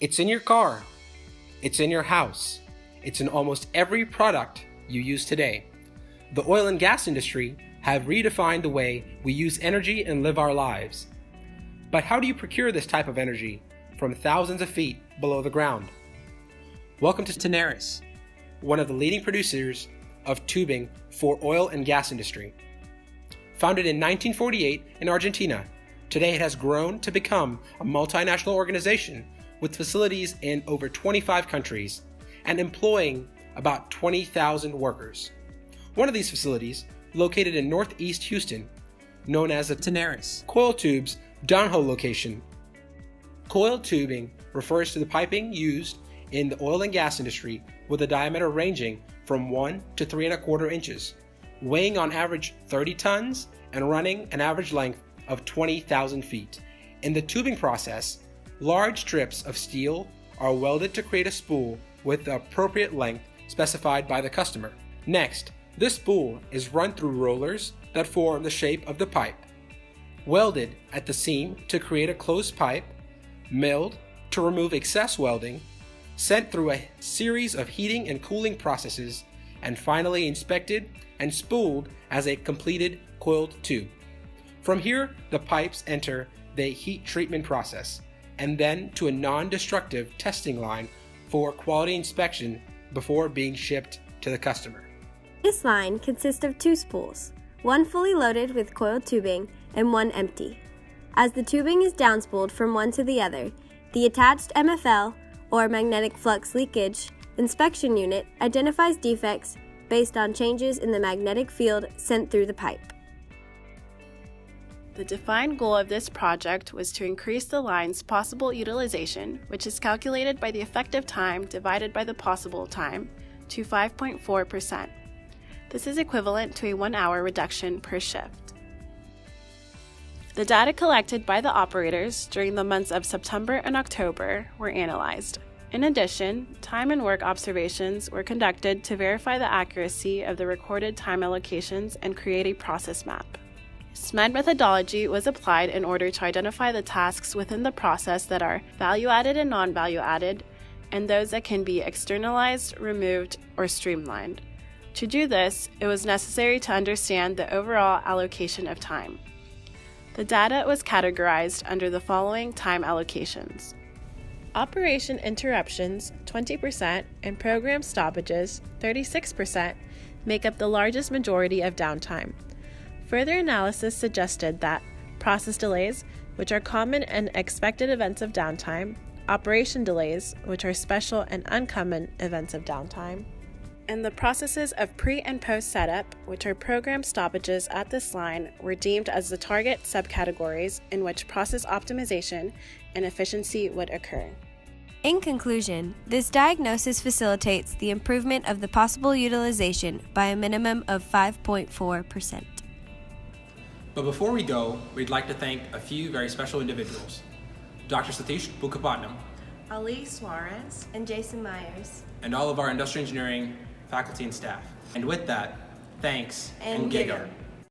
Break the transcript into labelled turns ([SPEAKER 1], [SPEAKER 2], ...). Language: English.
[SPEAKER 1] It's in your car. It's in your house. It's in almost every product you use today. The oil and gas industry have redefined the way we use energy and live our lives. But how do you procure this type of energy from thousands of feet below the ground? Welcome to Tenaris, one of the leading producers of tubing for oil and gas industry. Founded in 1948 in Argentina, today it has grown to become a multinational organization with facilities in over 25 countries and employing about 20,000 workers. One of these facilities, located in Northeast Houston, known as the Tenaris Coil Tubes downhole location. Coil tubing refers to the piping used in the oil and gas industry with a diameter ranging from 1 to 3¼ inches, weighing on average 30 tons and running an average length of 20,000 feet. In the tubing process, large strips of steel are welded to create a spool with the appropriate length specified by the customer. Next, this spool is run through rollers that form the shape of the pipe, welded at the seam to create a closed pipe, milled to remove excess welding, sent through a series of heating and cooling processes, and finally inspected and spooled as a completed coiled tube. From here, the pipes enter the heat treatment process and then to a non-destructive testing line for quality inspection before being shipped to the customer.
[SPEAKER 2] This line consists of 2 spools, one fully loaded with coiled tubing and one empty. As the tubing is downspooled from one to the other, the attached MFL, or magnetic flux leakage, inspection unit identifies defects based on changes in the magnetic field sent through the pipe.
[SPEAKER 3] The defined goal of this project was to increase the line's possible utilization, which is calculated by the effective time divided by the possible time, to 5.4%. This is equivalent to a 1-hour reduction per shift. The data collected by the operators during the months of September and October were analyzed. In addition, time and work observations were conducted to verify the accuracy of the recorded time allocations and create a process map. SMED methodology was applied in order to identify the tasks within the process that are value-added and non-value-added, and those that can be externalized, removed, or streamlined. To do this, it was necessary to understand the overall allocation of time. The data was categorized under the following time allocations. Operation interruptions, 20%, and program stoppages, 36%, make up the largest majority of downtime. Further analysis suggested that process delays, which are common and expected events of downtime, operation delays, which are special and uncommon events of downtime, and the processes of pre- and post-setup, which are program stoppages at this line, were deemed as the target subcategories in which process optimization and efficiency would occur.
[SPEAKER 2] In conclusion, this diagnosis facilitates the improvement of the possible utilization by a minimum of 5.4%.
[SPEAKER 1] But before we go, we'd like to thank a few very special individuals. Dr. Satish Bukkapatnam,
[SPEAKER 3] Ali Suarez,
[SPEAKER 2] and Jason Myers,
[SPEAKER 1] and all of our industrial engineering faculty and staff. And with that, thanks and gig 'em.